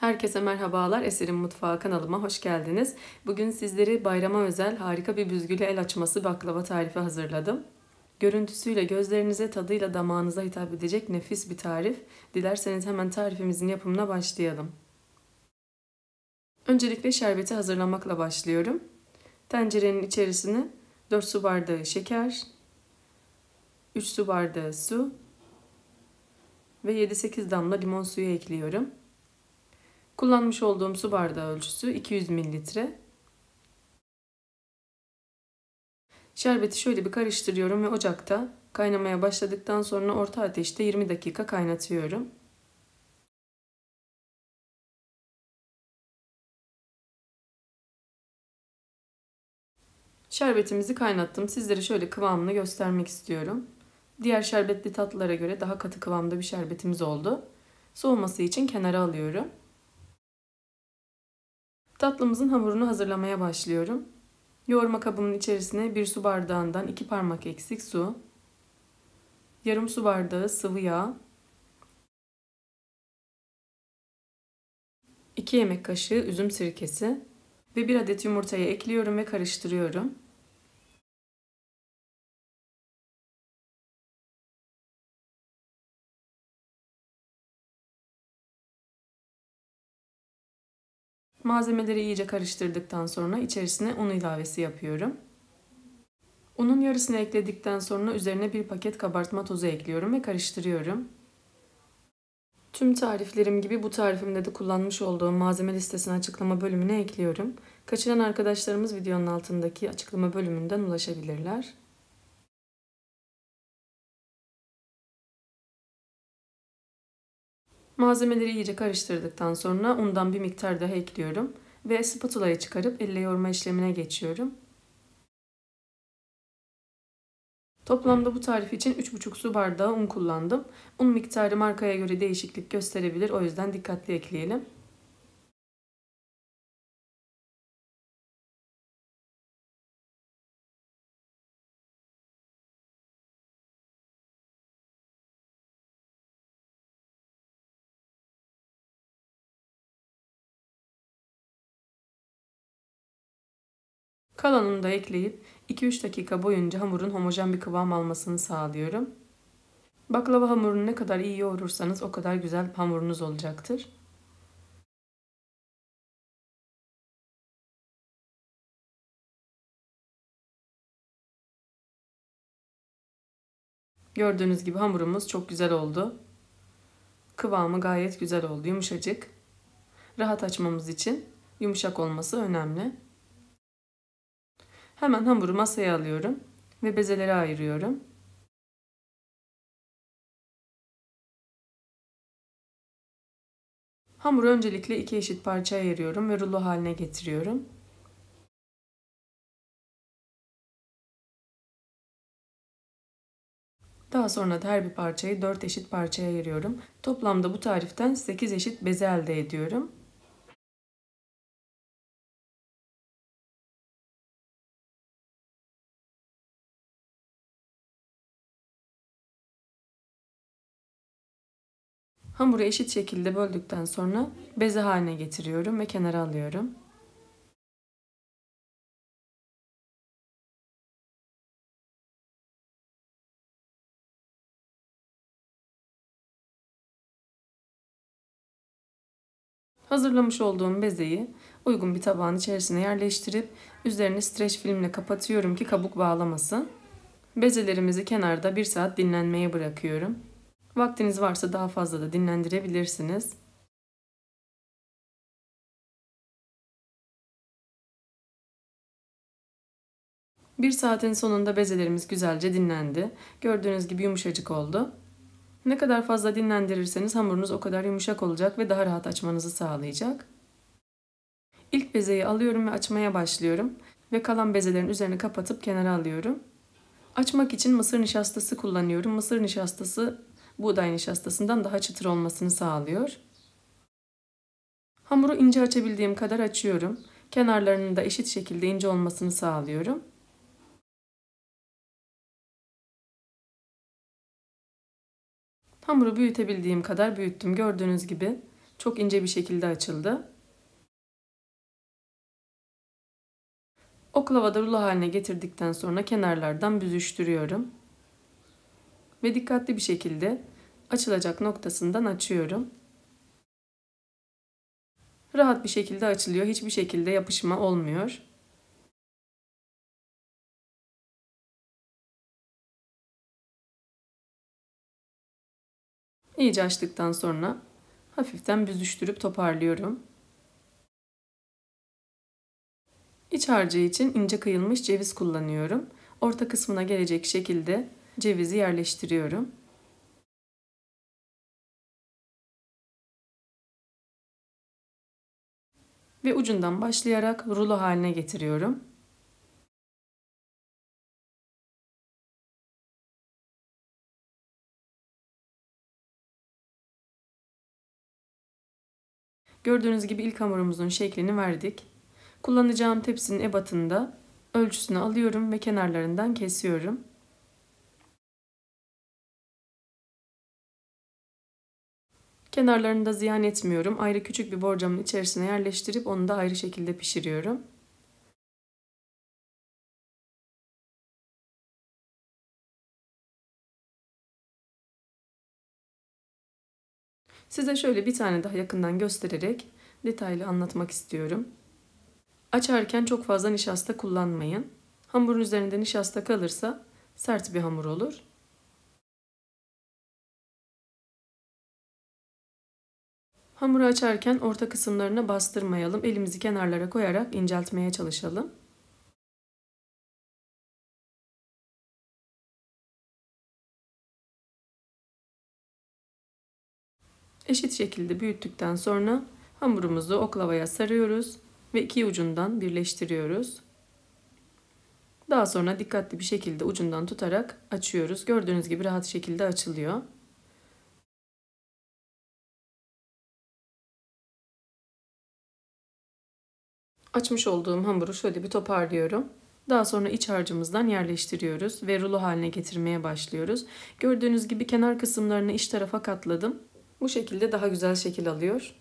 Herkese merhabalar. Eser'in Mutfağı kanalıma hoş geldiniz. Bugün sizleri bayrama özel harika bir büzgülü el açması baklava tarifi hazırladım. Görüntüsüyle, gözlerinize, tadıyla, damağınıza hitap edecek nefis bir tarif. Dilerseniz hemen tarifimizin yapımına başlayalım. Öncelikle şerbeti hazırlamakla başlıyorum. Tencerenin içerisine 4 su bardağı şeker, 3 su bardağı su ve 7-8 damla limon suyu ekliyorum. Kullanmış olduğum su bardağı ölçüsü 200 mililitre. Şerbeti şöyle bir karıştırıyorum ve ocakta kaynamaya başladıktan sonra orta ateşte 20 dakika kaynatıyorum. Şerbetimizi kaynattım. Sizlere şöyle kıvamını göstermek istiyorum. Diğer şerbetli tatlılara göre daha katı kıvamda bir şerbetimiz oldu. Soğuması için kenara alıyorum. Tatlımızın hamurunu hazırlamaya başlıyorum. Yoğurma kabımın içerisine 1 su bardağından 2 parmak eksik su, yarım su bardağı sıvı yağ, 2 yemek kaşığı üzüm sirkesi ve 1 adet yumurtayı ekliyorum ve karıştırıyorum. Malzemeleri iyice karıştırdıktan sonra içerisine un ilavesi yapıyorum. Unun yarısını ekledikten sonra üzerine 1 paket kabartma tozu ekliyorum ve karıştırıyorum. Tüm tariflerim gibi bu tarifimde de kullanmış olduğum malzeme listesini açıklama bölümüne ekliyorum. Kaçıran arkadaşlarımız videonun altındaki açıklama bölümünden ulaşabilirler. Malzemeleri iyice karıştırdıktan sonra undan bir miktar daha ekliyorum ve spatulayı çıkarıp elle yoğurma işlemine geçiyorum. Toplamda bu tarif için 3,5 su bardağı un kullandım. Un miktarı markaya göre değişiklik gösterebilir, o yüzden dikkatli ekleyelim. Kalanını da ekleyip 2-3 dakika boyunca hamurun homojen bir kıvam almasını sağlıyorum. Baklava hamurunu ne kadar iyi yoğurursanız o kadar güzel hamurunuz olacaktır. Gördüğünüz gibi hamurumuz çok güzel oldu. Kıvamı gayet güzel oldu, yumuşacık. Rahat açmamız için yumuşak olması önemli. Hemen hamuru masaya alıyorum ve bezelere ayırıyorum. Hamuru öncelikle 2 eşit parçaya ayırıyorum ve rulo haline getiriyorum. Daha sonra da her bir parçayı 4 eşit parçaya ayırıyorum. Toplamda bu tariften 8 eşit beze elde ediyorum. Hamuru eşit şekilde böldükten sonra beze haline getiriyorum ve kenara alıyorum. Hazırlamış olduğum bezeyi uygun bir tabağın içerisine yerleştirip üzerini streç filmle kapatıyorum ki kabuk bağlamasın. Bezelerimizi kenarda 1 saat dinlenmeye bırakıyorum. Vaktiniz varsa daha fazla da dinlendirebilirsiniz. Bir saatin sonunda bezelerimiz güzelce dinlendi. Gördüğünüz gibi yumuşacık oldu. Ne kadar fazla dinlendirirseniz hamurunuz o kadar yumuşak olacak ve daha rahat açmanızı sağlayacak. İlk bezeyi alıyorum ve açmaya başlıyorum ve kalan bezelerin üzerine kapatıp kenara alıyorum. Açmak için mısır nişastası kullanıyorum. Mısır nişastası buğday nişastasından daha çıtır olmasını sağlıyor. Hamuru ince açabildiğim kadar açıyorum. Kenarlarının da eşit şekilde ince olmasını sağlıyorum. Hamuru büyütebildiğim kadar büyüttüm. Gördüğünüz gibi Çok ince bir şekilde açıldı. Oklavada rulo haline getirdikten sonra kenarlardan büzüştürüyorum. Ve dikkatli bir şekilde açılacak noktasından açıyorum. Rahat bir şekilde açılıyor. Hiçbir şekilde yapışma olmuyor. İyice açtıktan sonra hafiften büzüştürüp toparlıyorum. İç harcı için ince kıyılmış ceviz kullanıyorum. Orta kısmına gelecek şekilde cevizi yerleştiriyorum. Ve ucundan başlayarak rulo haline getiriyorum. Gördüğünüz gibi ilk hamurumuzun şeklini verdik. Kullanacağım tepsinin ebatında ölçüsünü alıyorum ve kenarlarından kesiyorum. Kenarlarını da ziyan etmiyorum. Ayrı küçük bir borcamın içerisine yerleştirip onu da ayrı şekilde pişiriyorum. Size şöyle bir tane daha yakından göstererek detaylı anlatmak istiyorum. Açarken çok fazla nişasta kullanmayın. Hamurun üzerinde nişasta kalırsa sert bir hamur olur. Hamuru açarken orta kısımlarına bastırmayalım. Elimizi kenarlara koyarak inceltmeye çalışalım. Eşit şekilde büyüttükten sonra hamurumuzu oklavaya sarıyoruz ve iki ucundan birleştiriyoruz. Daha sonra dikkatli bir şekilde ucundan tutarak açıyoruz. Gördüğünüz gibi rahat şekilde açılıyor. Açmış olduğum hamuru şöyle bir toparlıyorum. Daha sonra iç harcımızdan yerleştiriyoruz ve rulo haline getirmeye başlıyoruz. Gördüğünüz gibi kenar kısımlarını iç tarafa katladım. Bu şekilde daha güzel şekil alıyor.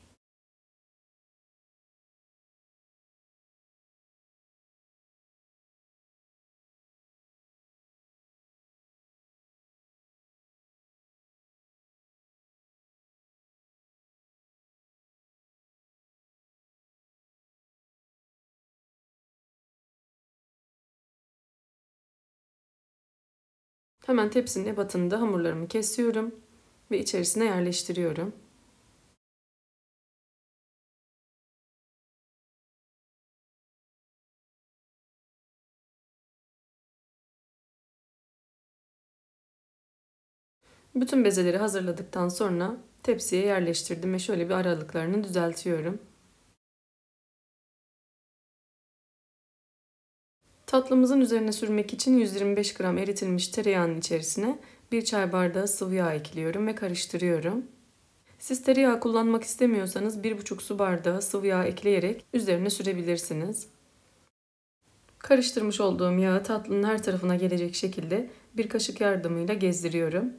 Hemen tepsinin ebatında hamurlarımı kesiyorum ve içerisine yerleştiriyorum. Bütün bezeleri hazırladıktan sonra tepsiye yerleştirdim ve şöyle bir aralıklarını düzeltiyorum. Tatlımızın üzerine sürmek için 125 gram eritilmiş tereyağının içerisine 1 çay bardağı sıvı yağ ekliyorum ve karıştırıyorum. Siz tereyağı kullanmak istemiyorsanız 1,5 su bardağı sıvı yağ ekleyerek üzerine sürebilirsiniz. Karıştırmış olduğum yağı tatlının her tarafına gelecek şekilde bir kaşık yardımıyla gezdiriyorum.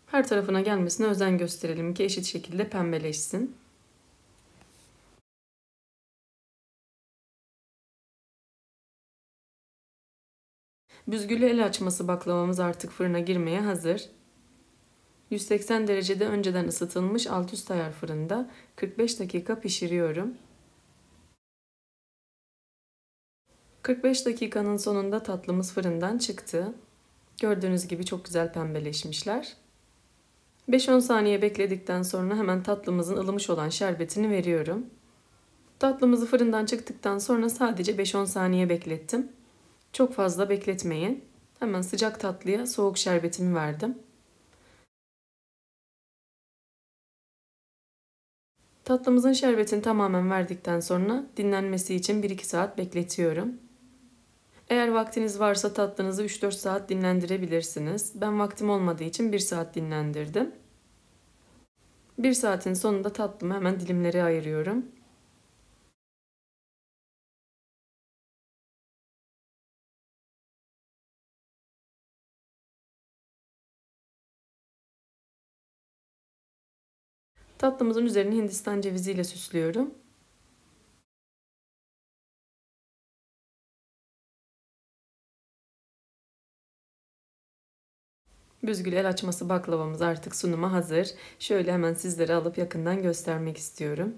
Her tarafına gelmesine özen gösterelim ki eşit şekilde pembeleşsin. Büzgülü el açması baklavamız artık fırına girmeye hazır. 180 derecede önceden ısıtılmış alt üst ayar fırında 45 dakika pişiriyorum. 45 dakikanın sonunda tatlımız fırından çıktı. Gördüğünüz gibi çok güzel pembeleşmişler. 5-10 saniye bekledikten sonra hemen tatlımızın ılımış olan şerbetini veriyorum. Tatlımızı fırından çıktıktan sonra sadece 5-10 saniye beklettim. Çok fazla bekletmeyin. Hemen sıcak tatlıya soğuk şerbetimi verdim. Tatlımızın şerbetini tamamen verdikten sonra dinlenmesi için 1-2 saat bekletiyorum. Eğer vaktiniz varsa tatlınızı 3-4 saat dinlendirebilirsiniz. Ben vaktim olmadığı için 1 saat dinlendirdim. 1 saatin sonunda tatlımı hemen dilimlere ayırıyorum. Tatlımızın üzerini Hindistan ceviziyle süslüyorum. Büzgül el açması baklavamız artık sunuma hazır. Şöyle hemen sizlere alıp yakından göstermek istiyorum.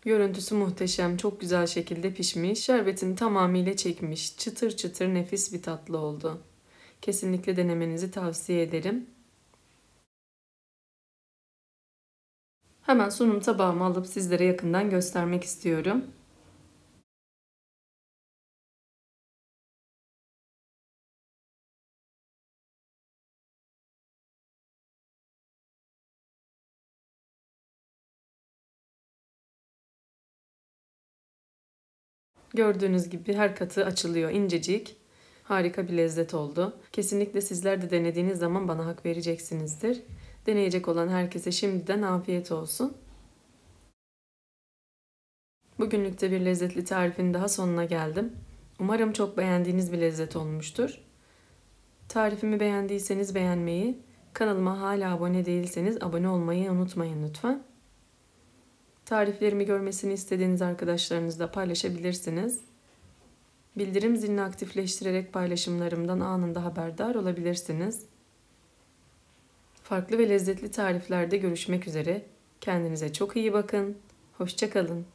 Görüntüsü muhteşem, çok güzel şekilde pişmiş. Şerbetini tamamıyla çekmiş. Çıtır çıtır nefis bir tatlı oldu. Kesinlikle denemenizi tavsiye ederim. Hemen sunum tabağıma alıp sizlere yakından göstermek istiyorum. Gördüğünüz gibi her katı açılıyor, incecik. Harika bir lezzet oldu. Kesinlikle sizler de denediğiniz zaman bana hak vereceksinizdir. Deneyecek olan herkese şimdiden afiyet olsun. Bugünlük de bir lezzetli tarifin daha sonuna geldim. Umarım çok beğendiğiniz bir lezzet olmuştur. Tarifimi beğendiyseniz beğenmeyi, kanalıma hala abone değilseniz abone olmayı unutmayın lütfen. Tariflerimi görmesini istediğiniz arkadaşlarınızla paylaşabilirsiniz. Bildirim zilini aktifleştirerek paylaşımlarımdan anında haberdar olabilirsiniz. Farklı ve lezzetli tariflerde görüşmek üzere. Kendinize çok iyi bakın. Hoşça kalın.